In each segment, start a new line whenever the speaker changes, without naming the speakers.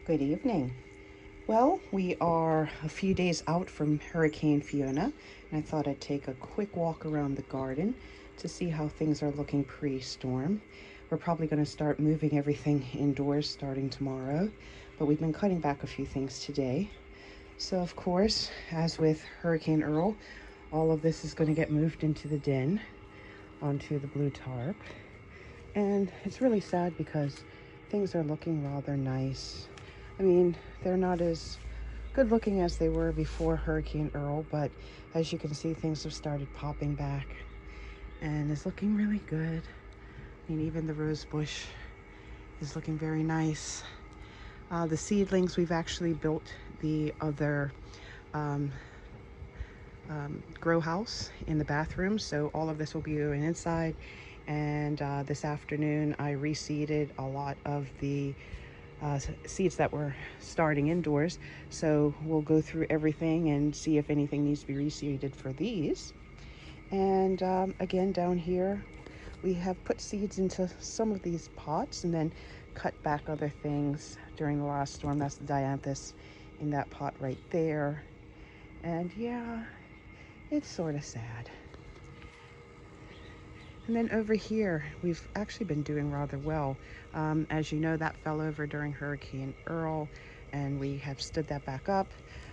Good evening. Well, we are a few days out from Hurricane Fiona, and I thought I'd take a quick walk around the garden to see how things are looking pre-storm. We're probably going to start moving everything indoors starting tomorrow, but we've been cutting back a few things today. So, of course, as with Hurricane Earl, all of this is going to get moved into the den onto the blue tarp. And it's really sad because things are looking rather nice. I mean, they're not as good looking as they were before Hurricane Earl, but as you can see, things have started popping back and it's looking really good. I mean, even the rose bush is looking very nice. The seedlings, we've actually built the other um, grow house in the bathroom, so all of this will be going inside. And this afternoon I reseeded a lot of the seeds that were starting indoors, so we'll go through everything and see if anything needs to be reseeded for these. And again, down here we have put seeds into some of these pots and then cut back other things during the last storm. That's the dianthus in that pot right there. And yeah, it's sort of sad. And then over here, we've actually been doing rather well. As you know, that fell over during Hurricane Earl, and we have stood that back up.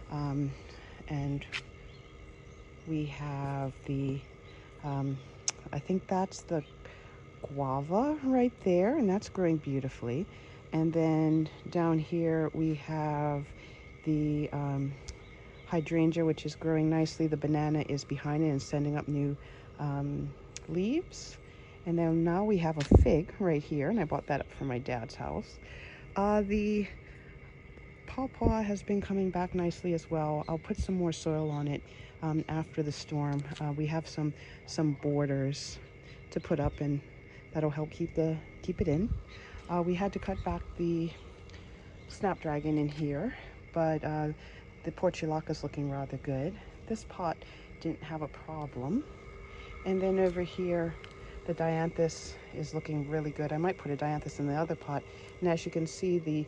And we have the, I think that's the guava right there, and that's growing beautifully. And then down here, we have the hydrangea, which is growing nicely. The banana is behind it and sending up new leaves. And then now we have a fig right here, and I bought that up from my dad's house. The pawpaw has been coming back nicely as well. I'll put some more soil on it after the storm. We have some borders to put up, and that'll help keep it in. We had to cut back the snapdragon in here, but the portulaca is looking rather good. This pot didn't have a problem. And then over here, the dianthus is looking really good. I might put a dianthus in the other pot. And as you can see, the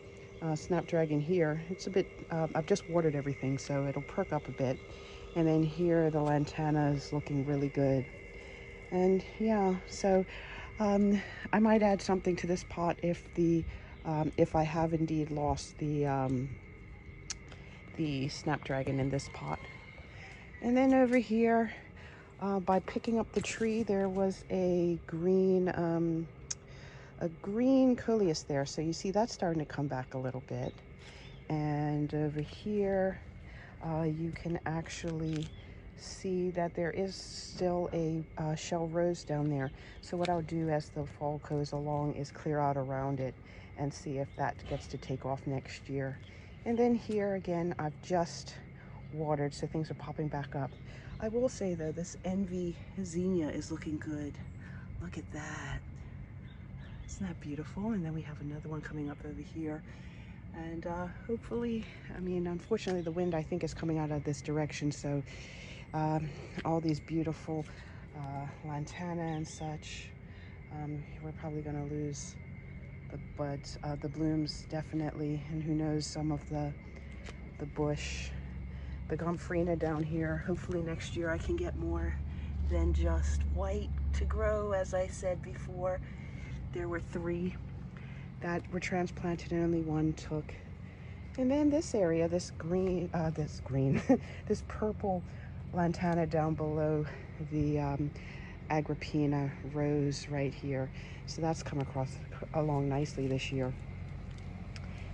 snapdragon here, it's a bit, I've just watered everything, so it'll perk up a bit. And then here, the lantana is looking really good. And yeah, so I might add something to this pot if I have indeed lost the snapdragon in this pot. And then over here, by picking up the tree, there was a green coleus there. So you see that's starting to come back a little bit. And over here, you can actually see that there is still a shell rose down there. So what I'll do as the fall goes along is clear out around it and see if that gets to take off next year. And then here again, I've just watered, so things are popping back up. I will say though, this envy zinnia is looking good. Look at that. Isn't that beautiful? And then we have another one coming up over here. And hopefully, I mean, unfortunately the wind I think is coming out of this direction, so all these beautiful lantana and such, we're probably going to lose the buds, the blooms definitely, and who knows, some of the bush. The gomphrena down here, hopefully next year I can get more than just white to grow. As I said before, there were 3 that were transplanted and only 1 took. And then this area, this purple lantana down below the agrippina rose right here. So that's come along nicely this year.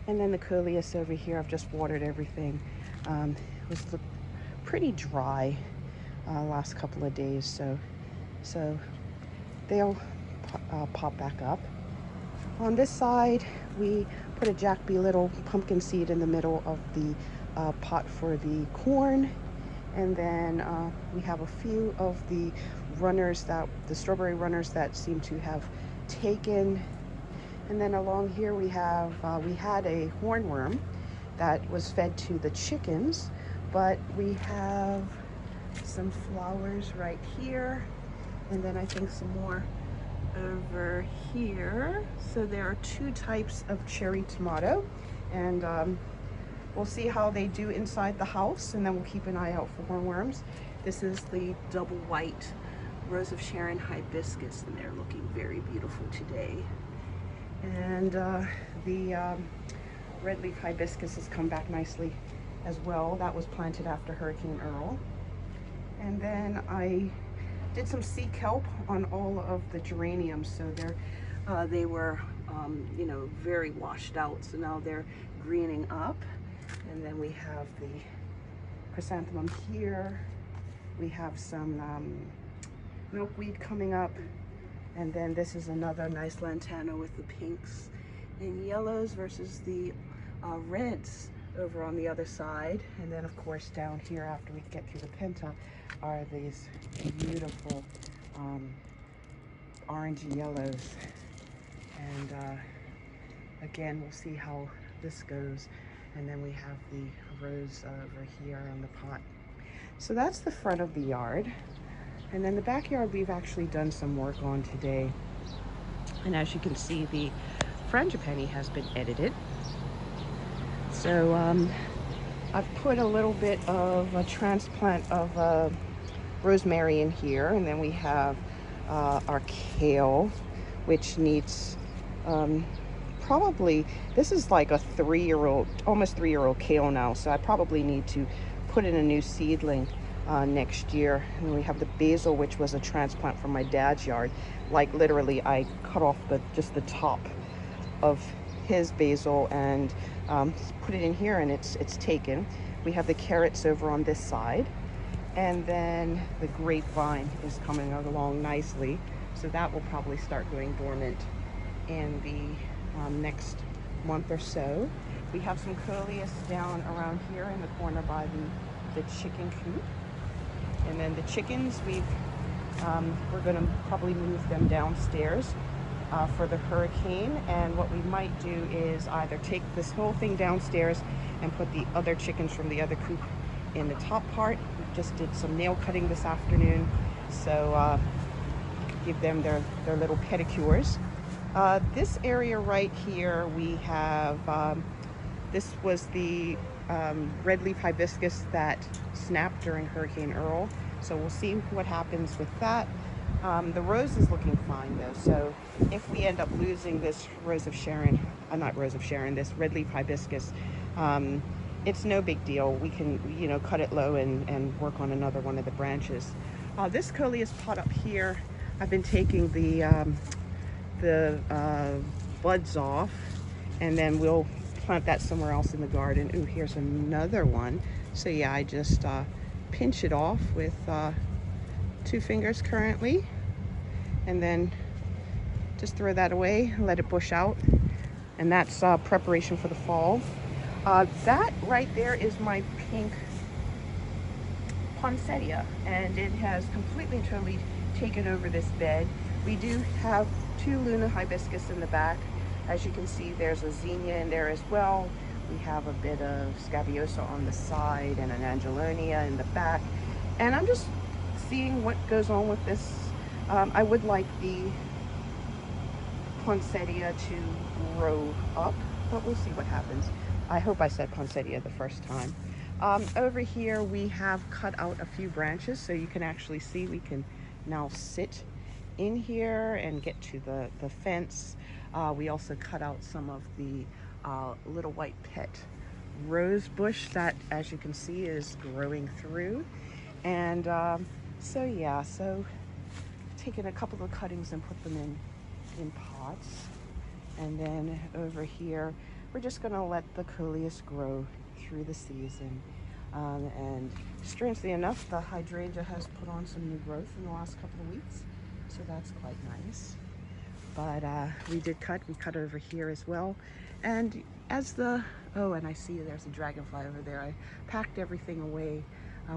And then the coleus over here, I've just watered everything. It was pretty dry last couple of days, so they'll pop back up. On this side, we put a Jack B. Little pumpkin seed in the middle of the pot for the corn, and then we have a few of the strawberry runners that seem to have taken. And then along here we had a hornworm that was fed to the chickens, but we have some flowers right here, and then I think some more over here. So there are 2 types of cherry tomato, And we'll see how they do inside the house, and then we'll keep an eye out for hornworms. This is the double white Rose of Sharon hibiscus, and they're looking very beautiful today. And the red leaf hibiscus has come back nicely as well. That was planted after Hurricane Earl. And then I did some sea kelp on all of the geraniums, so they were you know, very washed out, so now they're greening up. And then we have the chrysanthemum here. We have some milkweed coming up. And then this is another nice lantana with the pinks and yellows versus the reds over on the other side. And then of course down here, after we get through the penta, are these beautiful orangey yellows. And again, we'll see how this goes. And then we have the rose over here on the pot. So that's the front of the yard. And then the backyard we've actually done some work on today. And as you can see, the frangipani has been edited. So I've put a little bit of a transplant of rosemary in here. And then we have our kale, which needs probably, this is like a 3-year-old, almost 3-year-old kale now. So I probably need to put in a new seedling next year. And we have the basil, which was a transplant from my dad's yard. Like literally I cut off just the top of his basil and put it in here, and it's taken. We have the carrots over on this side, and then the grapevine is coming along nicely, so that will probably start going dormant in the next month or so. We have some coleus down around here in the corner by the chicken coop. And then the chickens, we're going to probably move them downstairs for the hurricane. And what we might do is either take this whole thing downstairs and put the other chickens from the other coop in the top part. We just did some nail cutting this afternoon, so give them their little pedicures. This area right here, we have, this was the red leaf hibiscus that snapped during Hurricane Earl. So we'll see what happens with that. The rose is looking fine though. So if we end up losing this Rose of Sharon, not Rose of Sharon, this red leaf hibiscus, it's no big deal. We can, you know, cut it low and work on another one of the branches. This coleus pot up here, I've been taking the buds off, and then we'll plant that somewhere else in the garden. Ooh, here's another one. So yeah, I just pinch it off with 2 fingers currently, and then just throw that away and let it bush out. And that's preparation for the fall. That right there is my pink poinsettia, and it has completely and totally taken over this bed. We do have 2 Luna hibiscus in the back. As you can see, there's a zinnia in there as well. We have a bit of scabiosa on the side and an angelonia in the back. And I'm just seeing what goes on with this. I would like the poinsettia to grow up, but we'll see what happens. I hope I said poinsettia the first time. Over here, we have cut out a few branches, so you can actually see we can now sit in here and get to the fence. We also cut out some of the little white pet rose bush that, as you can see, is growing through. And so yeah, so taking a couple of cuttings and put them in pots. And then over here, we're just gonna let the coleus grow through the season. And strangely enough, the hydrangea has put on some new growth in the last couple of weeks, so that's quite nice. But we cut over here as well. And as oh, and I see there's a dragonfly over there. I packed everything away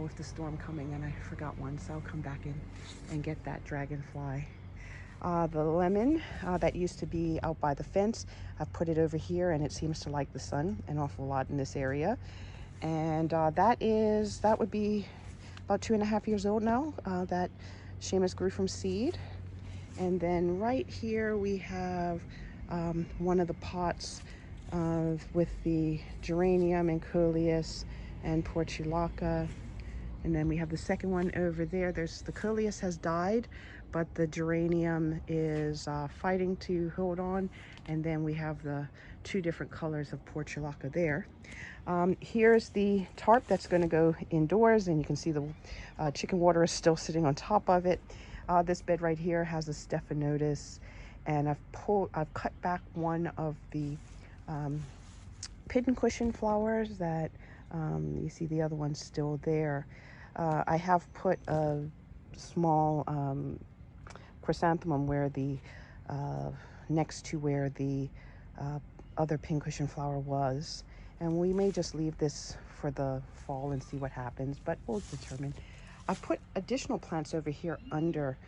with the storm coming, and I forgot one, so I'll come back in and get that dragonfly. The lemon that used to be out by the fence, I've put it over here, and it seems to like the sun an awful lot in this area. And that would be about 2.5 years old now. That Seamus grew from seed. And then right here we have one of the pots with the geranium and coleus and portulaca. And then we have the second one over there. There's the coleus has died, but the geranium is fighting to hold on. And then we have the two different colors of portulaca there. Here's the tarp that's going to go indoors, and you can see the chicken water is still sitting on top of it. This bed right here has a stephanotis, and I've cut back one of the pincushion flowers that you see the other one's still there. I have put a small chrysanthemum where the next to where the other pincushion flower was, and we may just leave this for the fall and see what happens, but we'll determine. I've put additional plants over here under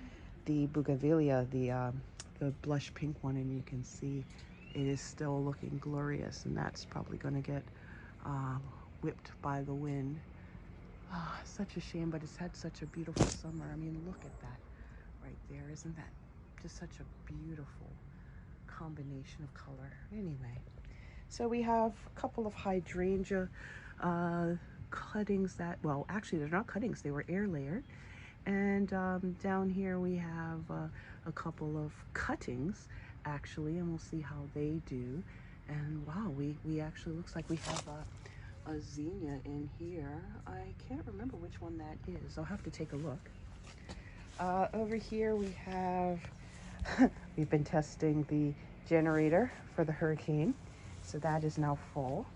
the bougainvillea, the blush pink one, and you can see it is still looking glorious, and that's probably going to get whipped by the wind. Oh, such a shame, but it's had such a beautiful summer. I mean, look at that right there. Isn't that just such a beautiful combination of color? Anyway, so we have a couple of hydrangea cuttings that, well, actually they're not cuttings, they were air layered. And down here we have a couple of cuttings actually, and we'll see how they do. And wow, we actually, looks like we have a zinnia in here. I can't remember which one that is. I'll have to take a look. Over here we have, we've been testing the generator for the hurricane. So that is now full.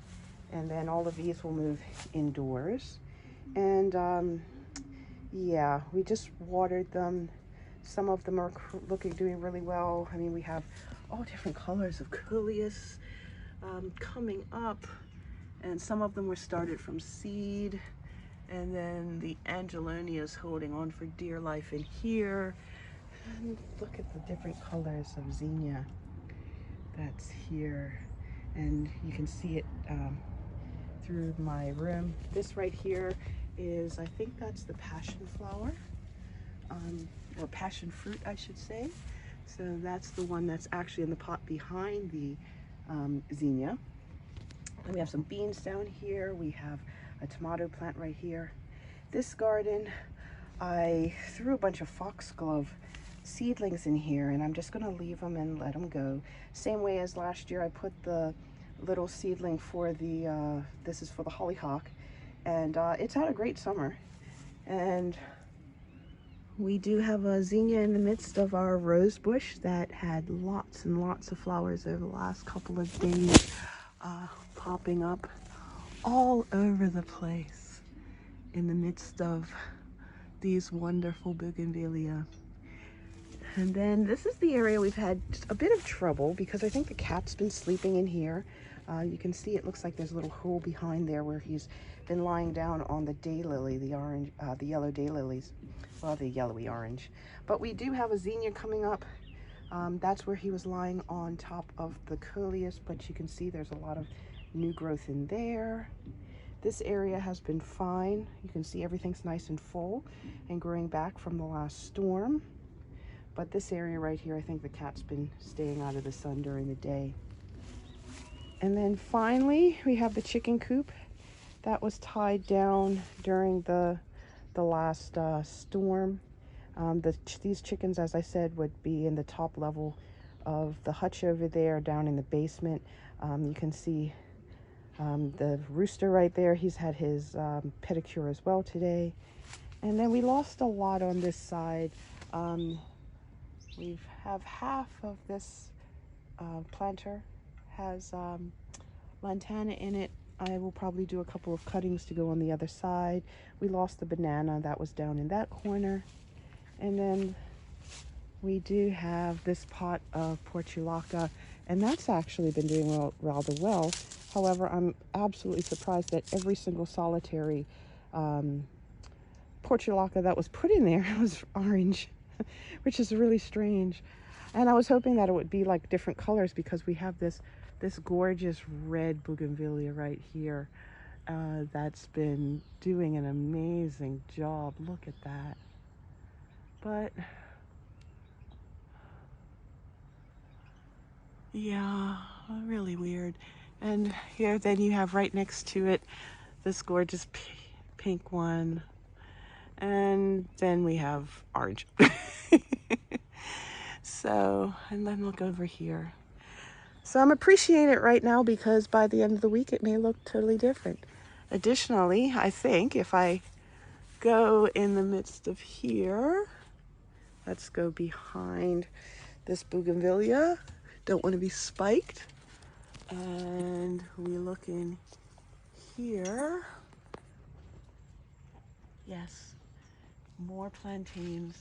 And then all of these will move indoors. And yeah, we just watered them. Some of them are doing really well. I mean, we have all different colors of coleus coming up. And some of them were started from seed. And then the Angelonia is holding on for dear life in here. And look at the different colors of zinnia that's here. And you can see it through my room. This right here is, I think that's the passion flower, or passion fruit, I should say. So that's the one that's actually in the pot behind the zinnia. And we have some beans down here. We have a tomato plant right here. This garden, I threw a bunch of foxglove seedlings in here, and I'm just gonna leave them and let them go. Same way as last year, I put the little seedling for the, this is for the hollyhock, and it's had a great summer. And we do have a zinnia in the midst of our rose bush that had lots and lots of flowers over the last couple of days, popping up all over the place in the midst of these wonderful bougainvillea. And then this is the area we've had a bit of trouble because I think the cat's been sleeping in here. You can see it looks like there's a little hole behind there where he's been lying down on the daylily, the orange, the yellow daylilies, well, the yellowy orange. But we do have a zinnia coming up. That's where he was lying on top of the coleus, but you can see there's a lot of new growth in there. This area has been fine. You can see everything's nice and full and growing back from the last storm. But this area right here, I think the cat's been staying out of the sun during the day. And then finally, we have the chicken coop that was tied down during the last storm. These chickens, as I said, would be in the top level of the hutch over there, down in the basement. You can see the rooster right there. He's had his pedicure as well today. And then we lost a lot on this side. We have half of this planter has lantana in it. I will probably do a couple of cuttings to go on the other side. We lost the banana that was down in that corner. And then we do have this pot of portulaca, and that's actually been doing rather well. However, I'm absolutely surprised that every single solitary portulaca that was put in there was orange, which is really strange. And I was hoping that it would be like different colors because we have this gorgeous red bougainvillea right here that's been doing an amazing job. Look at that. But yeah, really weird. And here then you have right next to it this gorgeous pink one. And then we have orange. So, and then look over here. So I'm appreciating it right now because by the end of the week it may look totally different. Additionally, I think if I go in the midst of here, let's go behind this bougainvillea. Don't want to be spiked. And we look in here. Yes, more plantains,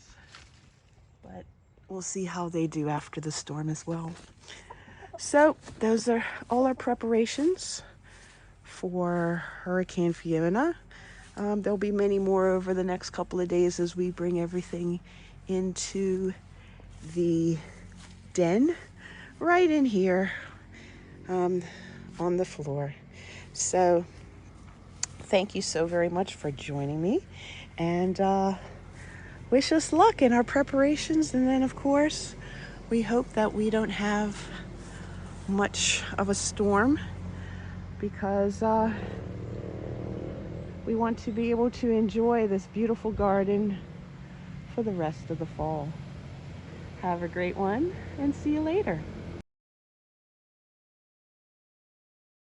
but we'll see how they do after the storm as well. So those are all our preparations for Hurricane Fiona. There'll be many more over the next couple of days as we bring everything into the den right in here on the floor. So thank you so very much for joining me, and wish us luck in our preparations. And then of course we hope that we don't have much of a storm, because we want to be able to enjoy this beautiful garden for the rest of the fall. Have a great one and see you later.